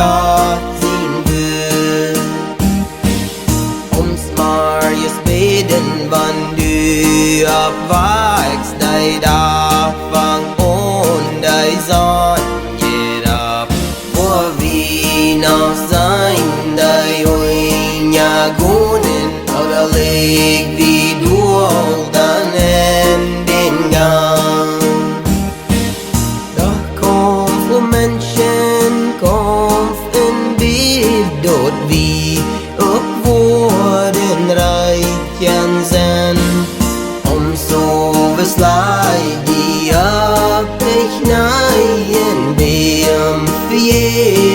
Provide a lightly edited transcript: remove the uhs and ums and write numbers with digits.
God zien wil. Ons maar je speden van du opwaarts, die dag van die zon geht ab. Vor wie noch sein, die oinja gunen, oder leg wie du all dann in den Gang. Doch kommt wo Menschen, kommt in Bild dort wie uppvården reichen sen. Så beslagde jag dig nejen, be om förgäves.